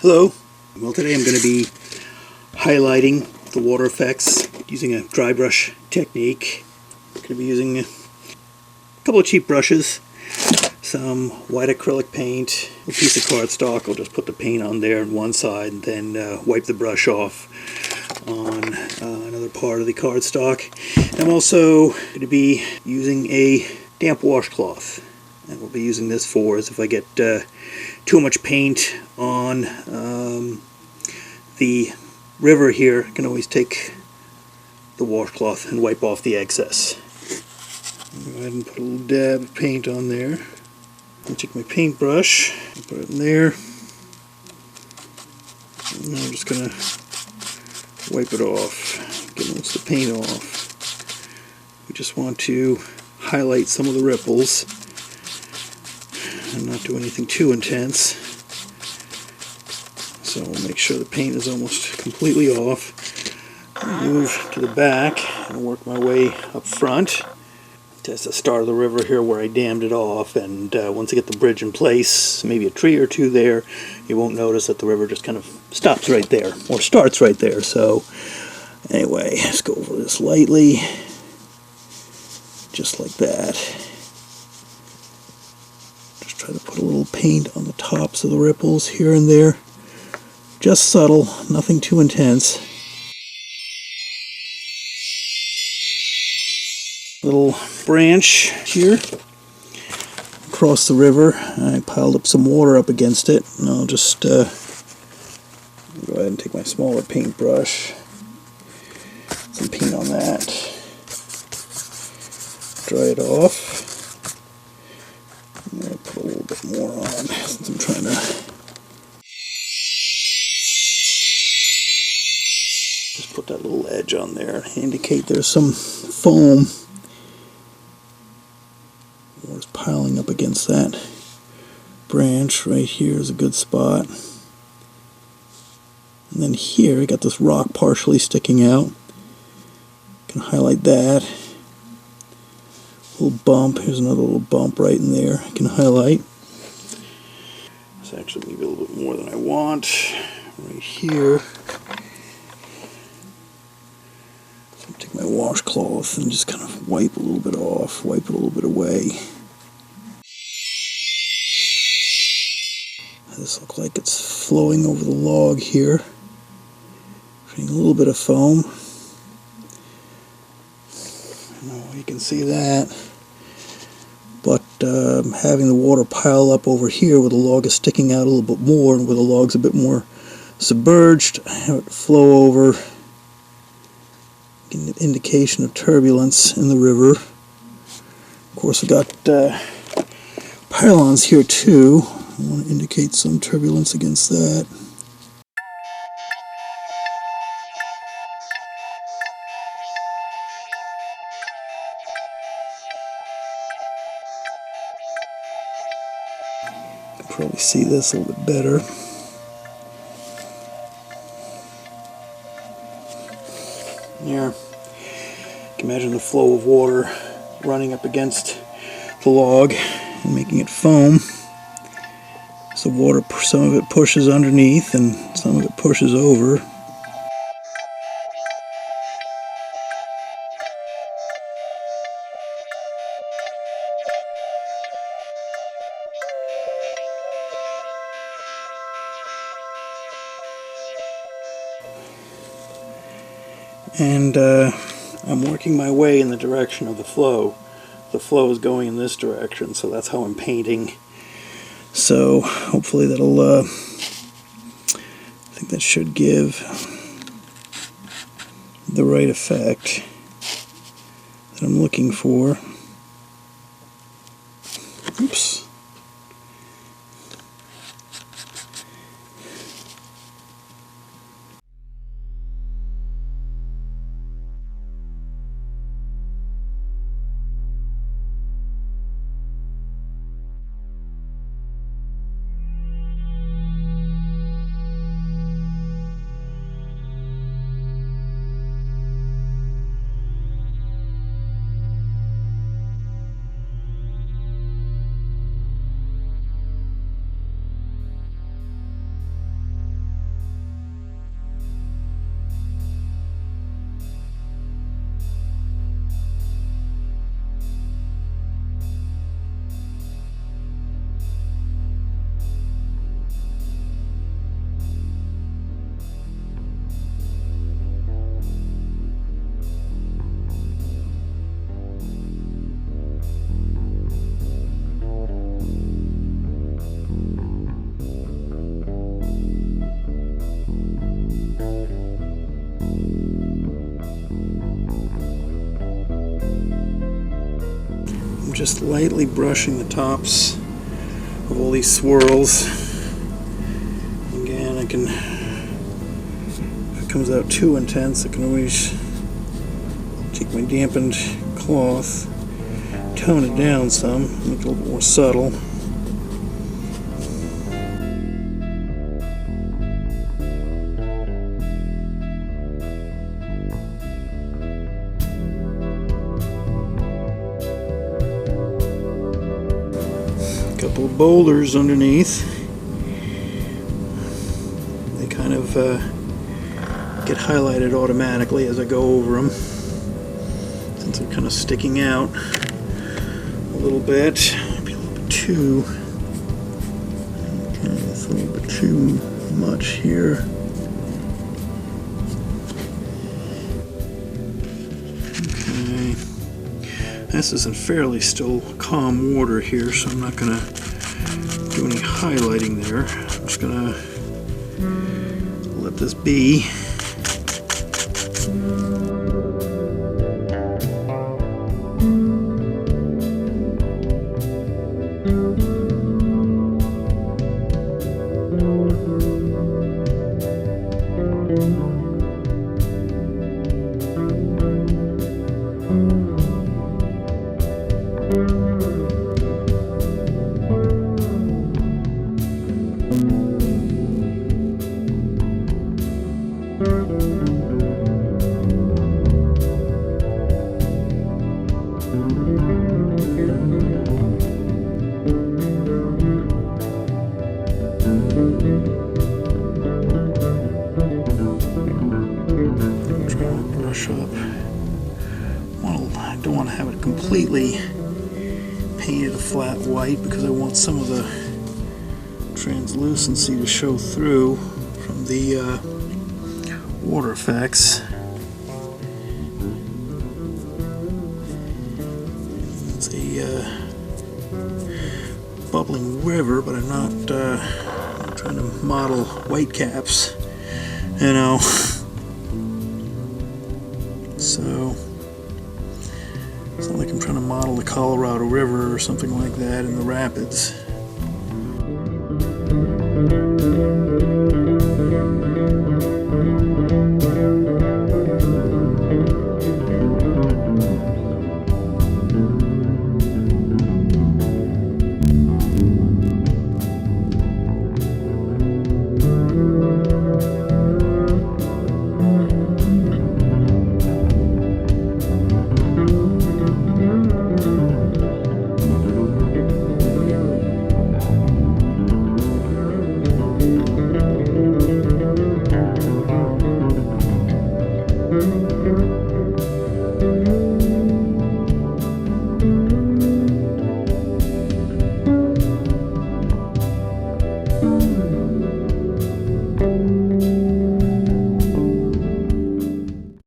Hello. Well, today I'm going to be highlighting the water effects using a dry brush technique. I'm going to be using a couple of cheap brushes, some white acrylic paint, a piece of cardstock. I'll just put the paint on there on one side and then wipe the brush off on another part of the cardstock. I'm also going to be using a damp washcloth. And we'll be using this for is if I get too much paint on the river here, I can always take the washcloth and wipe off the excess. Go ahead and put a little dab of paint on there. I'll take my paintbrush and put it in there. And I'm just going to wipe it off, get most of the paint off. We just want to highlight some of the ripples and not do anything too intense. So we'll make sure the paint is almost completely off. Move to the back and work my way up front. That's the start of the river here where I dammed it off, and once I get the bridge in place, maybe a tree or two there, you won't notice that the river just kind of stops right there, or starts right there. So anyway, let's go over this lightly, just like that. Just try to put a little paint on the tops of the ripples here and there. Just subtle, nothing too intense. Little branch here across the river. I piled up some water up against it, and I'll just go ahead and take my smaller paintbrush, some paint on that, dry it off. I'm going to put a little bit more on since I'm trying to just put that little edge on there, indicate there's some foam. Water's piling up against that branch. Right here is a good spot. And then here, I got this rock partially sticking out. Can highlight that. Little bump. Here's another little bump right in there. I can highlight. It's actually maybe a little bit more than I want. Right here. So I'll take my washcloth and just kind of wipe a little bit off, wipe it a little bit away. This looks like it's flowing over the log here, creating a little bit of foam. I don't know if you can see that, but having the water pile up over here where the log is sticking out a little bit more and where the log's a bit more submerged, have it flow over, an indication of turbulence in the river. Of course, we got pylons here too. I want to indicate some turbulence against that. You can probably see this a little bit better. Here, you can imagine the flow of water running up against the log and making it foam. So water, some of it pushes underneath and some of it pushes over. And I'm working my way in the direction of the flow. The flow is going in this direction, so that's how I'm painting. So hopefully that'll, I think that should give the right effect that I'm looking for. Oops. just lightly brushing the tops of all these swirls. Again, I can, if it comes out too intense, I can always take my dampened cloth, tone it down some, make it a little bit more subtle. Couple of boulders underneath. They kind of get highlighted automatically as I go over them, since they're kind of sticking out a little bit. Maybe a little bit too. Okay, it's a little bit too much here. Okay. This is in fairly still calm water here, so I'm not going to do any highlighting there. I'm just going to let this be. Up. I don't want to have it completely painted a flat white because I want some of the translucency to show through from the water effects. It's a bubbling river, but I'm not trying to model white caps, you know. So it's not like I'm trying to model the Colorado River or something like that in the rapids.